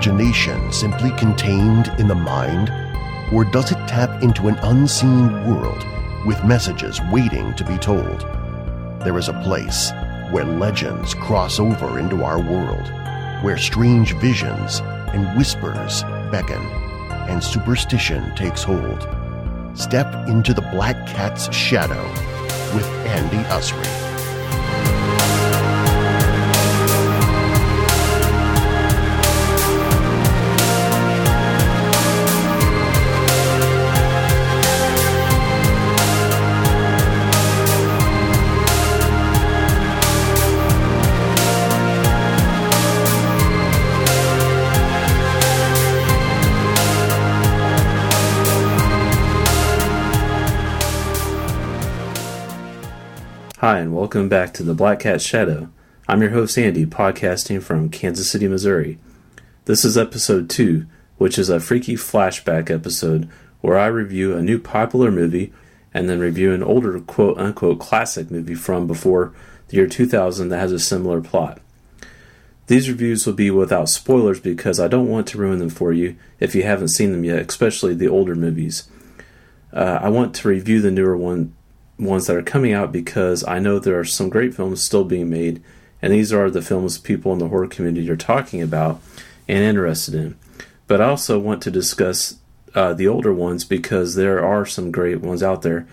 imagination simply contained in the mind? Or does it tap into an unseen world with messages waiting to be told? There is a place where legends cross over into our world, where strange visions and whispers beckon, and superstition takes hold. Step into the Black Cat's shadow with Andy Ussery. Hi, and welcome back to the Black Cat's Shadow. I'm your host, Andy, podcasting from Kansas City, Missouri. This is episode 2, which is a freaky flashback episode where I review a new popular movie and then review an older quote-unquote classic movie from before the year 2000 that has a similar plot. These reviews will be without spoilers because I don't want to ruin them for you if you haven't seen them yet, especially the older movies. I want to review the newer ones that are coming out because I know there are some great films still being made, and these are the films people in the horror community are talking about and interested in. But I also want to discuss the older ones because there are some great ones out there,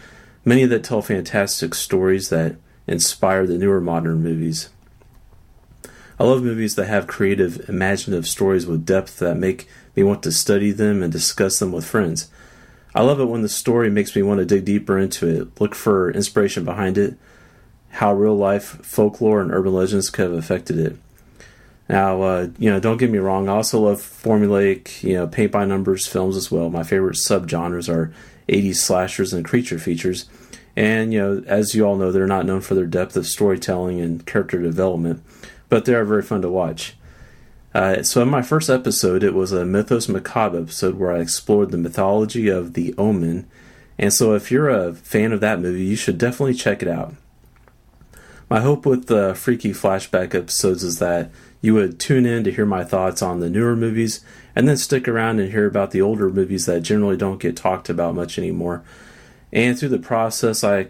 many that tell fantastic stories that inspire the newer modern movies. I love movies that have creative, imaginative stories with depth that make me want to study them and discuss them with friends. I love it when the story makes me want to dig deeper into it, look for inspiration behind it, how real life, folklore, and urban legends could have affected it. Now, don't get me wrong, I also love formulaic, paint by numbers films as well. My favorite subgenres are 80s slashers and creature features. And, as you all know, they're not known for their depth of storytelling and character development, but they are very fun to watch. So in my first episode, it was a Mythos Macabre episode where I explored the mythology of The Omen. And so if you're a fan of that movie, you should definitely check it out. My hope with the freaky flashback episodes is that you would tune in to hear my thoughts on the newer movies and then stick around and hear about the older movies that generally don't get talked about much anymore. And through the process, I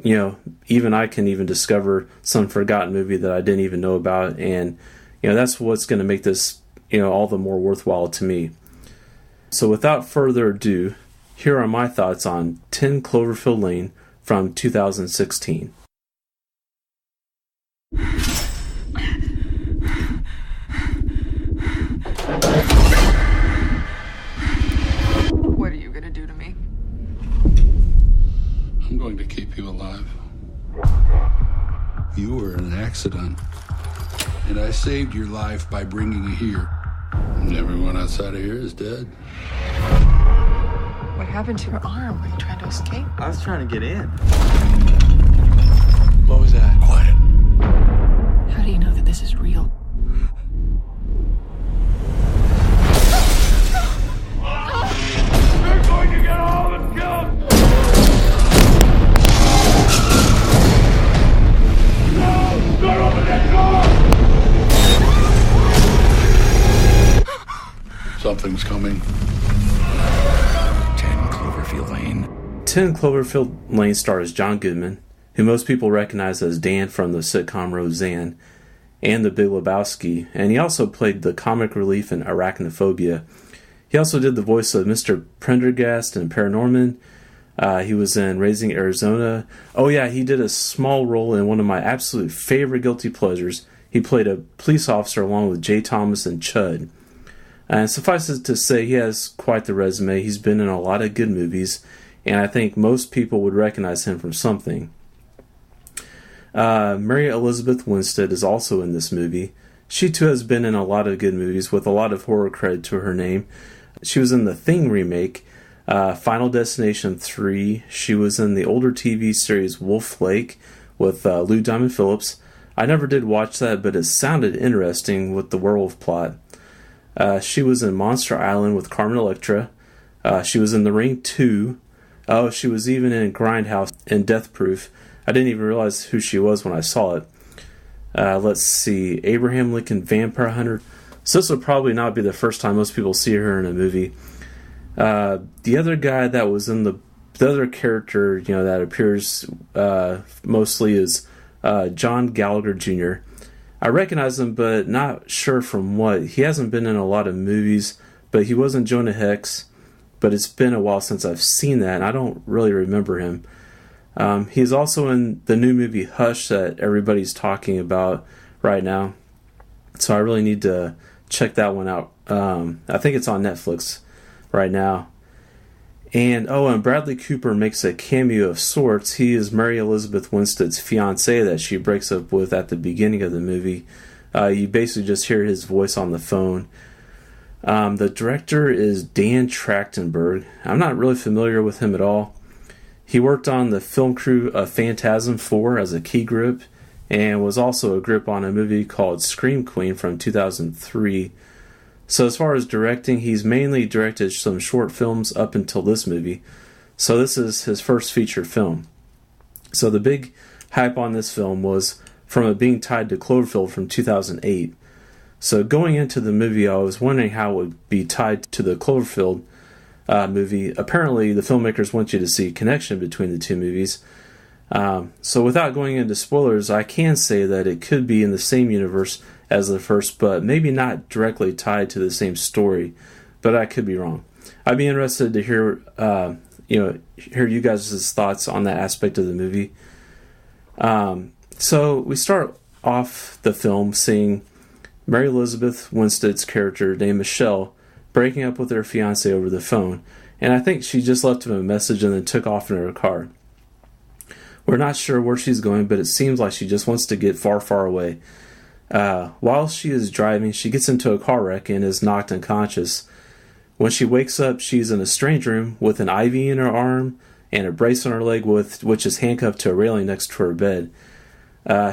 can even discover some forgotten movie that I didn't even know about, and that's what's going to make this, all the more worthwhile to me. So without further ado, here are my thoughts on 10 Cloverfield Lane from 2016. What are you going to do to me? I'm going to keep you alive. You were in an accident. And I saved your life by bringing you here. And everyone outside of here is dead. What happened to your arm? Were you trying to escape? I was trying to get in. What was that? Quiet. How do you know that this is real? They're going to get all of us killed! No! Don't open that door! Something's coming. 10 Cloverfield Lane. 10 Cloverfield Lane stars John Goodman, who most people recognize as Dan from the sitcom Roseanne, and The Big Lebowski, and he also played the comic relief in Arachnophobia. He also did the voice of Mr. Prendergast in Paranorman. He was in Raising Arizona. Oh yeah, he did a small role in one of my absolute favorite guilty pleasures. He played a police officer along with Jay Thomas and Chud. And suffice it to say, he has quite the resume. He's been in a lot of good movies, and I think most people would recognize him from something. Mary Elizabeth Winstead is also in this movie. She too has been in a lot of good movies with a lot of horror cred to her name. She was in the Thing remake, Final Destination 3. She was in the older TV series Wolf Lake with Lou Diamond Phillips. I never did watch that, but it sounded interesting with the werewolf plot. She was in Monster Island with Carmen Electra. She was in The Ring 2. Oh, she was even in Grindhouse and Death Proof. I didn't even realize who she was when I saw it. Let's see. Abraham Lincoln Vampire Hunter. So this will probably not be the first time most people see her in a movie. The other guy that was in the other character, that appears mostly is John Gallagher Jr. I recognize him, but not sure from what. He hasn't been in a lot of movies, but he was in Jonah Hex. But it's been a while since I've seen that, and I don't really remember him. He's also in the new movie Hush that everybody's talking about right now. So I really need to check that one out. I think it's on Netflix right now. And Bradley Cooper makes a cameo of sorts. He is Mary Elizabeth Winstead's fiancé that she breaks up with at the beginning of the movie. You basically just hear his voice on the phone. The director is Dan Trachtenberg. I'm not really familiar with him at all. He worked on the film crew of Phantasm 4 as a key grip, and was also a grip on a movie called Scream Queen from 2003. So as far as directing, he's mainly directed some short films up until this movie. So this is his first feature film. So the big hype on this film was from it being tied to Cloverfield from 2008. So going into the movie, I was wondering how it would be tied to the Cloverfield movie. Apparently, the filmmakers want you to see a connection between the two movies. So without going into spoilers, I can say that it could be in the same universe as the first, but maybe not directly tied to the same story. But I could be wrong. I'd be interested to hear, hear you guys' thoughts on that aspect of the movie. So we start off the film seeing Mary Elizabeth Winstead's character named Michelle breaking up with her fiancé over the phone, and I think she just left him a message and then took off in her car. We're not sure where she's going, but it seems like she just wants to get far, far away. While she is driving, she gets into a car wreck and is knocked unconscious. When she wakes up, she's in a strange room with an IV in her arm and a brace on her leg, which is handcuffed to a railing next to her bed.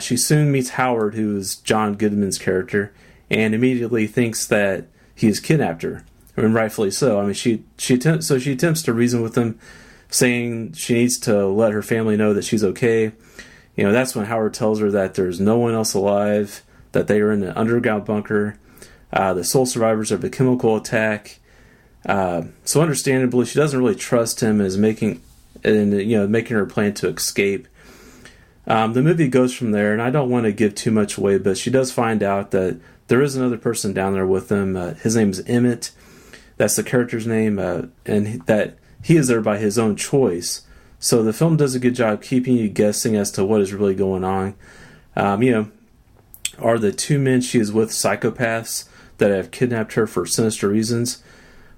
She soon meets Howard, who is John Goodman's character, and immediately thinks that he has kidnapped her, and rightfully so. I mean, she attempts to reason with him, saying she needs to let her family know that she's okay. That's when Howard tells her that there's no one else alive, that they are in an underground bunker, the sole survivors of a chemical attack. So understandably, she doesn't really trust him as making her plan to escape. The movie goes from there, and I don't want to give too much away, but she does find out that there is another person down there with them. His name is Emmett. That's the character's name, and that he is there by his own choice. So the film does a good job keeping you guessing as to what is really going on. Are the two men she is with psychopaths that have kidnapped her for sinister reasons?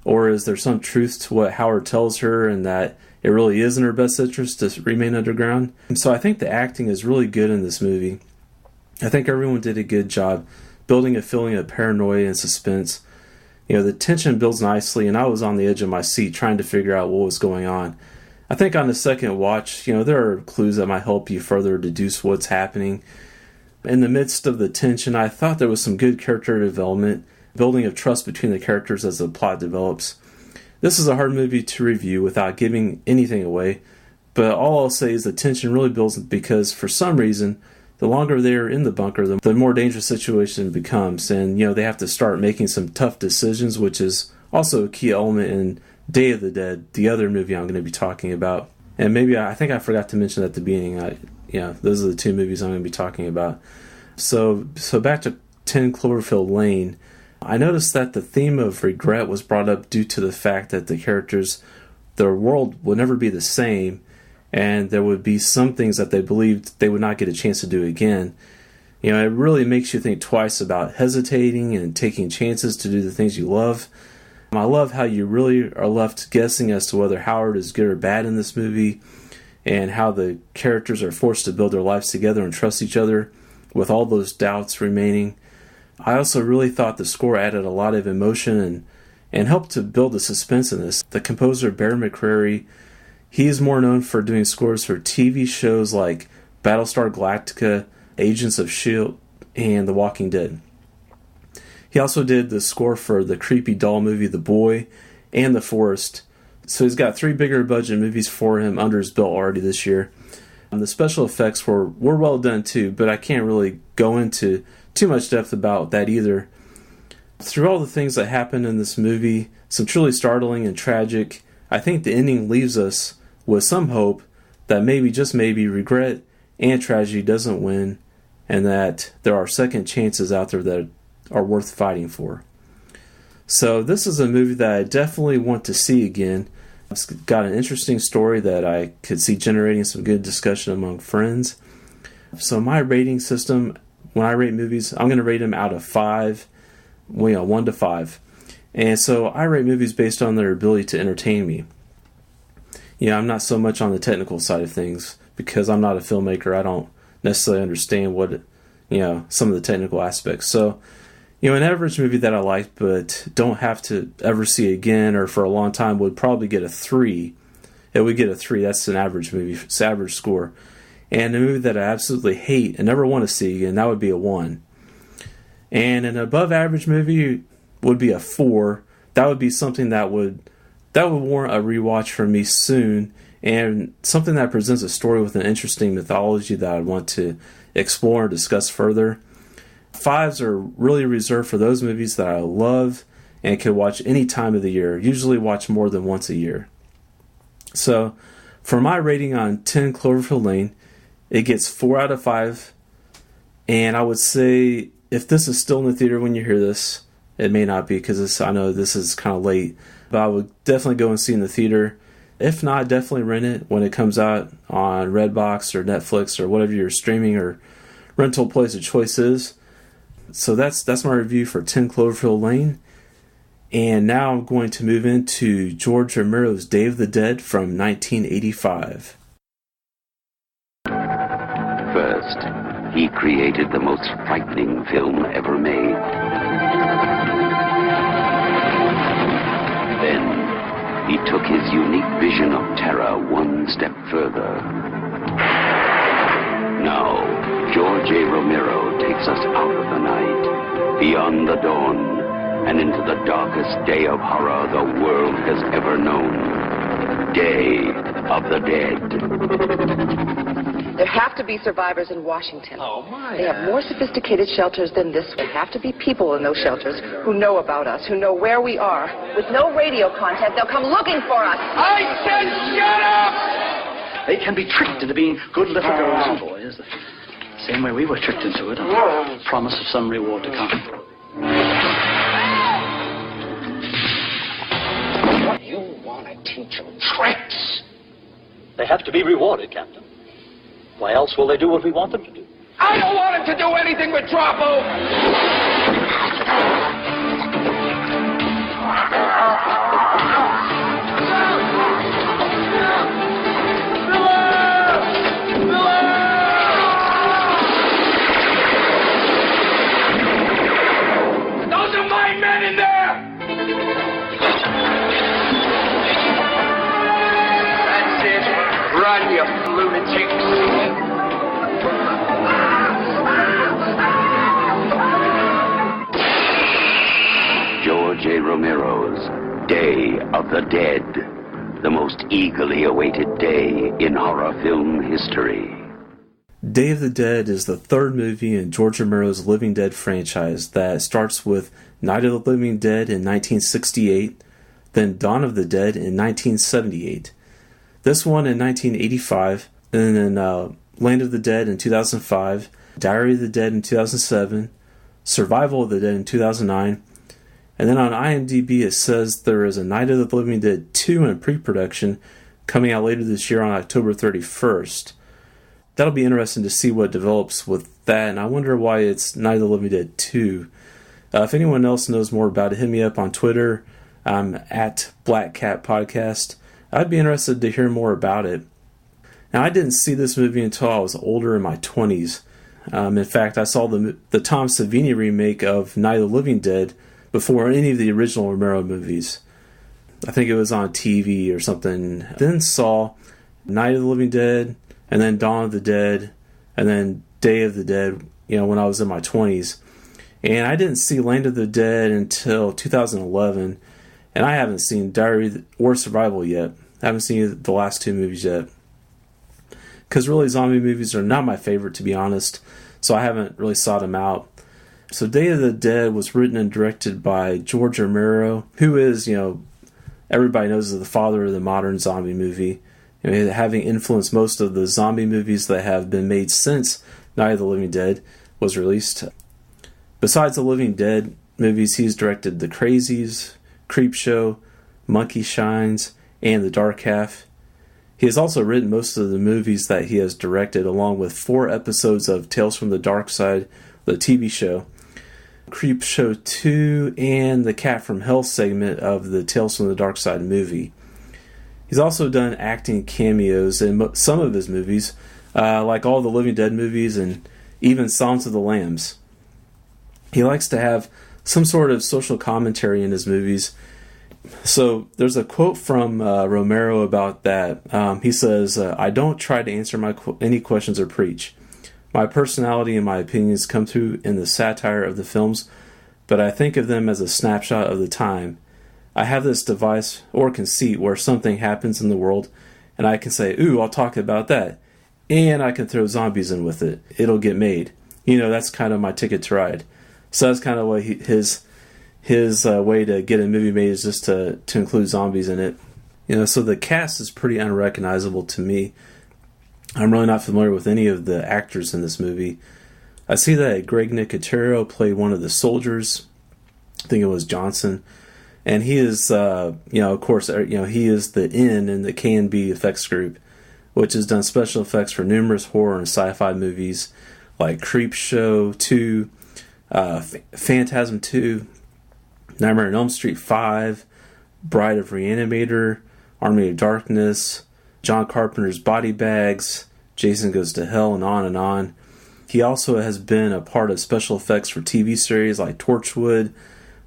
Or is there some truth to what Howard tells her and that it really is in her best interest to remain underground? And so I think the acting is really good in this movie. I think everyone did a good job building a feeling of paranoia and suspense. The tension builds nicely, and I was on the edge of my seat trying to figure out what was going on. I think on the second watch, there are clues that might help you further deduce what's happening. In the midst of the tension, I thought there was some good character development, building of trust between the characters as the plot develops. This is a hard movie to review without giving anything away, but all I'll say is the tension really builds because for some reason, the longer they're in the bunker, the more dangerous the situation becomes, and they have to start making some tough decisions, which is also a key element in Day of the Dead, the other movie I'm going to be talking about. And maybe I think I forgot to mention at the beginning, those are the two movies I'm going to be talking about. So back to 10 Cloverfield Lane. I noticed that the theme of regret was brought up due to the fact that the characters, their world would never be the same, and there would be some things that they believed they would not get a chance to do again. It really makes you think twice about hesitating and taking chances to do the things you love. I love how you really are left guessing as to whether Howard is good or bad in this movie, and how the characters are forced to build their lives together and trust each other with all those doubts remaining. I also really thought the score added a lot of emotion and helped to build the suspense in this. The composer Bear McCreary, he is more known for doing scores for TV shows like Battlestar Galactica, Agents of S.H.I.E.L.D., and The Walking Dead. He also did the score for the creepy doll movie The Boy and The Forest. So he's got 3 bigger budget movies for him under his belt already this year. The special effects were well done too, but I can't really go into too much depth about that either. Through all the things that happen in this movie, some truly startling and tragic, I think the ending leaves us with some hope that maybe, just maybe, regret and tragedy doesn't win, and that there are second chances out there that are worth fighting for. So this is a movie that I definitely want to see again. It's got an interesting story that I could see generating some good discussion among friends. So my rating system, when I rate movies, I'm going to rate them out of 5, 1 to 5. And so I rate movies based on their ability to entertain me. I'm not so much on the technical side of things because I'm not a filmmaker. I don't necessarily understand what, some of the technical aspects. So, an average movie that I like but don't have to ever see again or for a long time would probably get a 3. It would get a 3. That's an average movie. It's an average score. And a movie that I absolutely hate and never want to see again, that would be a 1. And an above average movie would be a 4. That would be something that would warrant a rewatch for me soon, and something that presents a story with an interesting mythology that I'd want to explore and discuss further. 5s are really reserved for those movies that I love and can watch any time of the year, usually watch more than once a year. So, for my rating on 10 Cloverfield Lane, it gets 4 out of 5, and I would say if this is still in the theater when you hear this, it may not be because I know this is kind of late, but I would definitely go and see it in the theater. If not, definitely rent it when it comes out on Redbox or Netflix or whatever your streaming or rental place of choice is. So that's my review for 10 Cloverfield Lane. And now I'm going to move into George Romero's Day of the Dead from 1985. First, he created the most frightening film ever made. Then, he took his unique vision of terror one step further. Now, George A. Romero takes us out of the night, beyond the dawn, and into the darkest day of horror the world has ever known. Day of the Dead. There have to be survivors in Washington. Oh, my. They have more sophisticated shelters than this one. There have to be people in those shelters who know about us, who know where we are. With no radio contact, they'll come looking for us. I said shut up! They can be tricked into being good little girls and boys. The same way we were tricked into it, on the promise of some reward to come. You want to teach them tricks? They have to be rewarded, Captain. Why else will they do what we want them to do? I don't want him to do anything with Troppo! Those are my men in there! That's it. Run, you lunatics. George A. Romero's Day of the Dead, the most eagerly awaited day in horror film history. Day of the Dead is the third movie in George Romero's Living Dead franchise that starts with Night of the Living Dead in 1968, then Dawn of the Dead in 1978, this one in 1985, and then Land of the Dead in 2005, Diary of the Dead in 2007, Survival of the Dead in 2009, and then on IMDb it says there is a Night of the Living Dead 2 in pre-production coming out later this year on October 31st. That'll be interesting to see what develops with that, and I wonder why it's Night of the Living Dead 2. If anyone else knows more about it, hit me up on Twitter. I'm at Black Cat Podcast. I'd be interested to hear more about it. Now, I didn't see this movie until I was older, in my 20s. In fact, I saw the Tom Savini remake of Night of the Living Dead before any of the original Romero movies. I think it was on TV or something. Then saw Night of the Living Dead, and then Dawn of the Dead, and then Day of the Dead, when I was in my 20s. And I didn't see Land of the Dead until 2011, and I haven't seen Diary or Survival yet. I haven't seen the last two movies yet. Because really, zombie movies are not my favorite, to be honest, so I haven't really sought them out. So Day of the Dead was written and directed by George Romero, who is, everybody knows is the father of the modern zombie movie, having influenced most of the zombie movies that have been made since Night of the Living Dead was released. Besides the Living Dead movies, he's directed The Crazies, Creepshow, Monkey Shines, and The Dark Half. He has also written most of the movies that he has directed, along with 4 episodes of Tales from the Dark Side, the TV show, Creepshow 2, and the Cat from Hell segment of the Tales from the Dark Side movie. He's also done acting cameos in some of his movies, like all the Living Dead movies and even Silence of the Lambs. He likes to have some sort of social commentary in his movies. So there's a quote from Romero about that. He says, "I don't try to answer any questions or preach. My personality and my opinions come through in the satire of the films, but I think of them as a snapshot of the time. I have this device or conceit where something happens in the world, and I can say, ooh, I'll talk about that. And I can throw zombies in with it. It'll get made. That's kind of my ticket to ride." So that's kind of what his way to get a movie made is just to include zombies in it. So the cast is pretty unrecognizable to me. I'm really not familiar with any of the actors in this movie. I see that Greg Nicotero played one of the soldiers. I think it was Johnson. And he is, of course, he is the N in the K&B effects group, which has done special effects for numerous horror and sci-fi movies like Creepshow 2, Phantasm 2, Nightmare on Elm Street 5, Bride of Reanimator, Army of Darkness, John Carpenter's Body Bags, Jason Goes to Hell, and on and on. He also has been a part of special effects for TV series like Torchwood,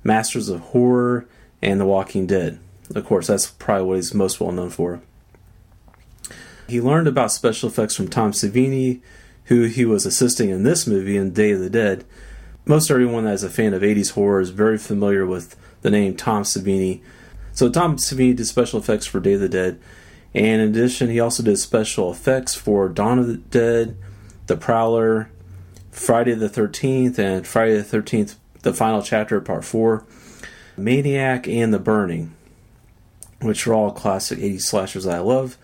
Masters of Horror, and The Walking Dead. Of course, that's probably what he's most well known for. He learned about special effects from Tom Savini, who he was assisting in this movie in Day of the Dead. Most everyone that is a fan of 80s horror is very familiar with the name Tom Savini. So Tom Savini did special effects for Day of the Dead. And in addition, he also did special effects for Dawn of the Dead, The Prowler, Friday the 13th, and Friday the 13th, the final chapter, Part 4, Maniac, and The Burning, which are all classic 80s slashers that I love.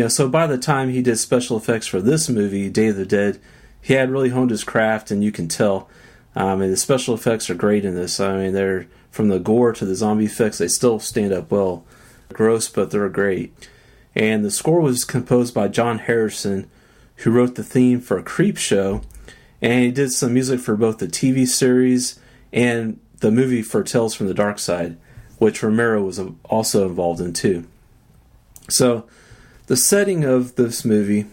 So by the time he did special effects for this movie, Day of the Dead, he had really honed his craft, and you can tell. And the special effects are great in this. They're from the gore to the zombie effects, they still stand up well. Gross, but they're great. And the score was composed by John Harrison, who wrote the theme for Creepshow, and he did some music for both the TV series and the movie for Tales from the Dark Side, which Romero was also involved in too. So, the setting of this movie,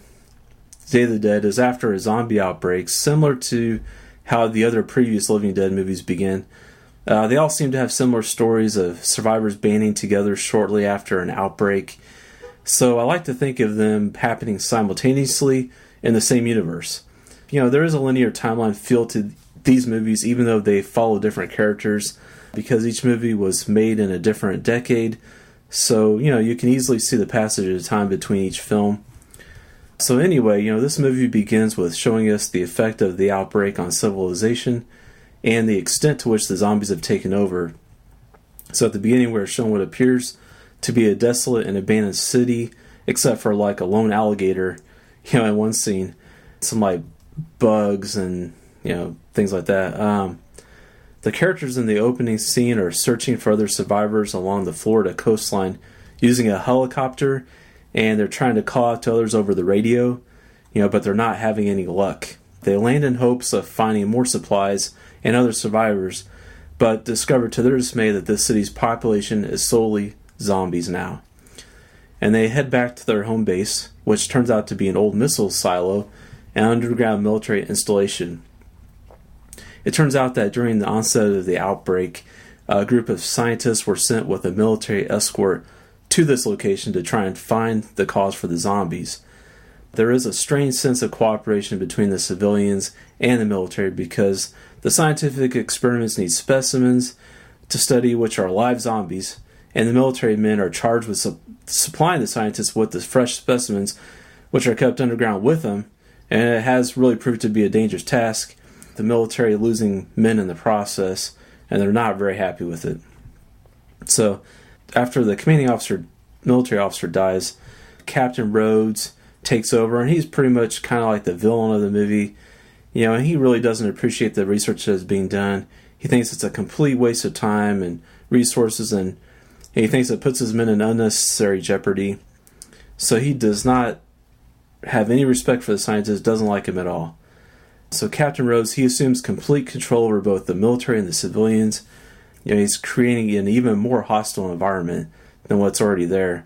Day of the Dead, is after a zombie outbreak, similar to how the other previous Living Dead movies begin. They all seem to have similar stories of survivors banding together shortly after an outbreak. So I like to think of them happening simultaneously in the same universe. There is a linear timeline feel to these movies, even though they follow different characters, because each movie was made in a different decade. So, you can easily see the passage of time between each film. So anyway, this movie begins with showing us the effect of the outbreak on civilization and the extent to which the zombies have taken over. So at the beginning, we're shown what appears to be a desolate and abandoned city, except for like a lone alligator, in one scene. Some bugs and, things like that. The characters in the opening scene are searching for other survivors along the Florida coastline using a helicopter, and they're trying to call out to others over the radio, but they're not having any luck. They land in hopes of finding more supplies and other survivors, but discover to their dismay that this city's population is solely zombies now. And they head back to their home base, which turns out to be an old missile silo and underground military installation. It turns out that during the onset of the outbreak, a group of scientists were sent with a military escort to this location to try and find the cause for the zombies. There is a strange sense of cooperation between the civilians and the military because the scientific experiments need specimens to study which are live zombies, and the military men are charged with supplying the scientists with the fresh specimens which are kept underground with them, and it has really proved to be a dangerous task. the military losing men in the process, and they're not very happy with it. So after the commanding officer, military officer dies, Captain Rhodes takes over, and he's pretty much kind of like the villain of the movie. And he really doesn't appreciate the research that is being done. He thinks it's a complete waste of time and resources, and he thinks it puts his men in unnecessary jeopardy. So he does not have any respect for the scientists, doesn't like him at all. So Captain Rhodes, he assumes complete control over both the military and the civilians. He's creating an even more hostile environment than what's already there.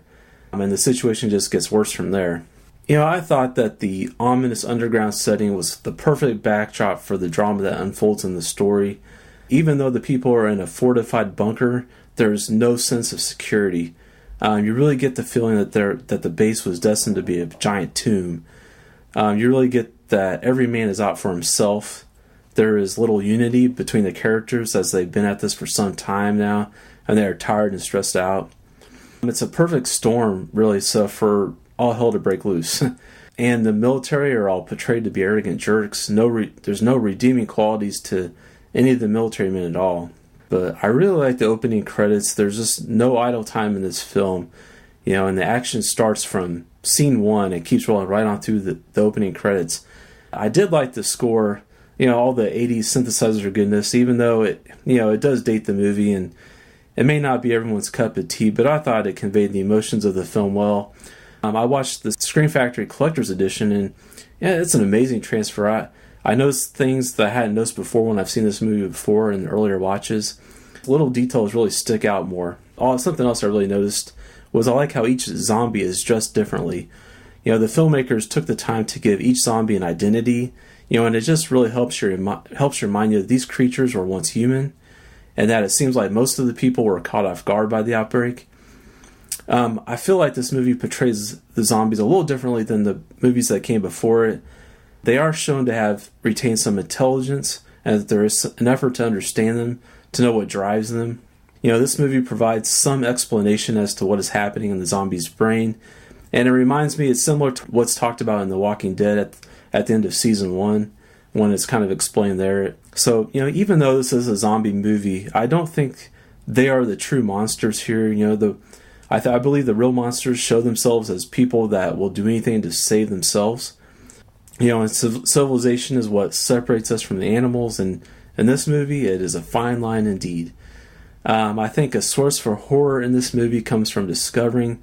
And the situation just gets worse from there. I thought that the ominous underground setting was the perfect backdrop for the drama that unfolds in the story. Even though the people are in a fortified bunker, there's no sense of security. You really get the feeling that the base was destined to be a giant tomb. You really get that every man is out for himself. There is little unity between the characters as they've been at this for some time now, and they are tired and stressed out. It's a perfect storm, really, so for all hell to break loose. And the military are all portrayed to be arrogant jerks. There's no redeeming qualities to any of the military men at all. But I really like the opening credits. There's just no idle time in this film. And the action starts from scene 1 and keeps rolling right on through the opening credits. I did like the score, all the 80s synthesizer goodness, even though it does date the movie and it may not be everyone's cup of tea, but I thought it conveyed the emotions of the film well. I watched the Scream Factory Collector's Edition, and it's an amazing transfer. I noticed things that I hadn't noticed before when I've seen this movie before in earlier watches. Little details really stick out more. Something else I really noticed was I like how each zombie is dressed differently. The filmmakers took the time to give each zombie an identity, and it just really helps remind you that these creatures were once human, and that it seems like most of the people were caught off guard by the outbreak. I feel like this movie portrays the zombies a little differently than the movies that came before it. They are shown to have retained some intelligence, and that there is an effort to understand them, to know what drives them. This movie provides some explanation as to what is happening in the zombie's brain, and it reminds me it's similar to what's talked about in The Walking Dead at the end of season 1, when it's kind of explained there. So, even though this is a zombie movie, I don't think they are the true monsters here. I believe the real monsters show themselves as people that will do anything to save themselves. And civilization is what separates us from the animals, and in this movie, it is a fine line indeed. I think a source for horror in this movie comes from discovering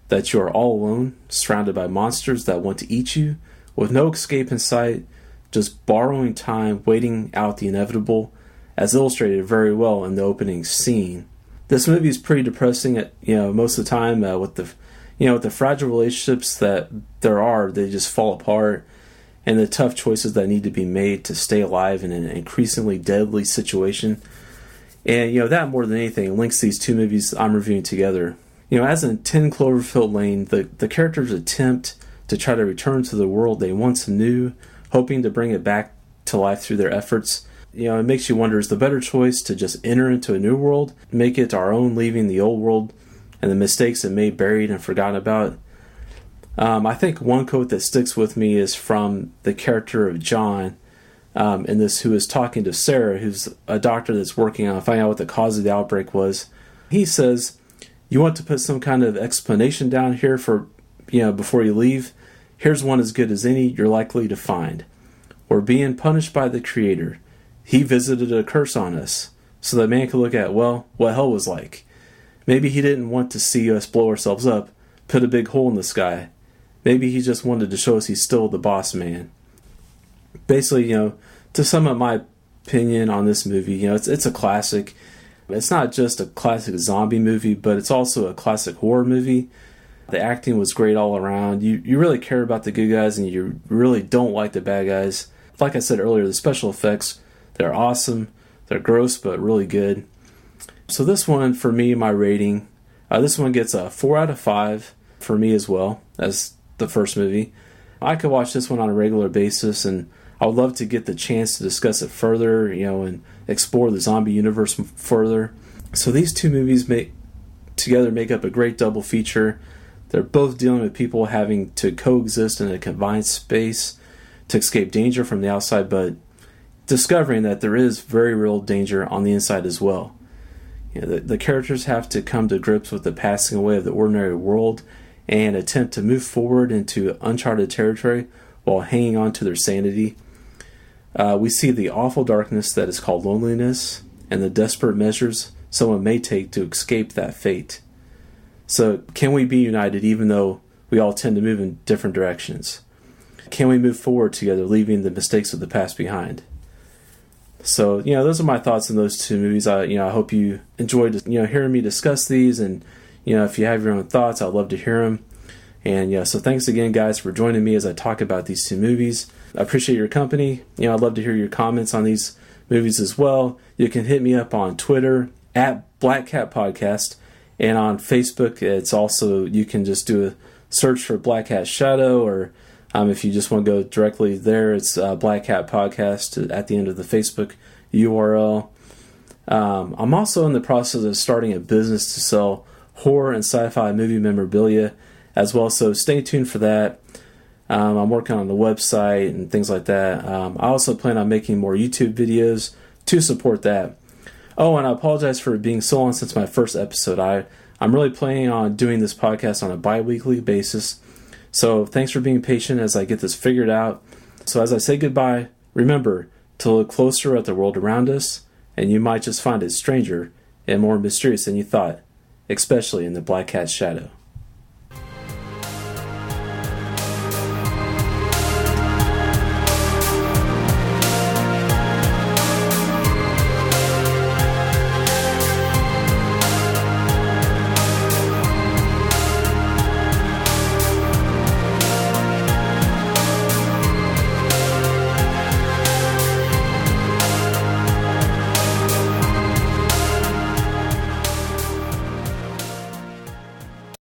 that you are all alone, surrounded by monsters that want to eat you, with no escape in sight, just borrowing time, waiting out the inevitable, as illustrated very well in the opening scene. This movie is pretty depressing most of the time, with the fragile relationships that there are, they just fall apart, and the tough choices that need to be made to stay alive in an increasingly deadly situation. And, that more than anything links these two movies I'm reviewing together. As in 10 Cloverfield Lane, the characters attempt to try to return to the world they once knew, hoping to bring it back to life through their efforts. It makes you wonder, is the better choice to just enter into a new world, make it our own, leaving the old world and the mistakes it made buried and forgotten about? I think one quote that sticks with me is from the character of John, in this, who is talking to Sarah, who's a doctor that's working on finding out what the cause of the outbreak was. He says, "You want to put some kind of explanation down here for, before you leave? Here's one as good as any you're likely to find. We're being punished by the Creator. He visited a curse on us, so that man could look at, what hell was like. Maybe he didn't want to see us blow ourselves up, put a big hole in the sky. Maybe he just wanted to show us he's still the boss man." Basically, to sum up my opinion on this movie, it's a classic. It's not just a classic zombie movie, but it's also a classic horror movie. The acting was great all around. You really care about the good guys, and you really don't like the bad guys. Like I said earlier, the special effects, they're awesome. They're gross, but really good. So this one, for me, my rating, this one gets a 4 out of 5 for me as well as the first movie. I could watch this one on a regular basis, and I would love to get the chance to discuss it further, and explore the zombie universe further. So these two movies make up a great double feature. They're both dealing with people having to coexist in a confined space to escape danger from the outside, but discovering that there is very real danger on the inside as well. The characters have to come to grips with the passing away of the ordinary world and attempt to move forward into uncharted territory while hanging on to their sanity. We see the awful darkness that is called loneliness and the desperate measures someone may take to escape that fate. So, can we be united even though we all tend to move in different directions? Can we move forward together, leaving the mistakes of the past behind? So, those are my thoughts on those two movies. I hope you enjoyed, hearing me discuss these, and, if you have your own thoughts, I'd love to hear them. And, so thanks again, guys, for joining me as I talk about these two movies. I appreciate your company. I'd love to hear your comments on these movies as well. You can hit me up on Twitter at Black Cat Podcast, and on Facebook, it's also, you can just do a search for Black Cat Shadow, or if you just want to go directly there, it's Black Cat Podcast at the end of the Facebook URL. I'm also in the process of starting a business to sell horror and sci-fi movie memorabilia as well, so stay tuned for that. I'm working on the website and things like that. I also plan on making more YouTube videos to support that. Oh, and I apologize for being so long since my first episode. I'm really planning on doing this podcast on a bi-weekly basis. So thanks for being patient as I get this figured out. So as I say goodbye, remember to look closer at the world around us, and you might just find it stranger and more mysterious than you thought, especially in the Black Cat's shadow.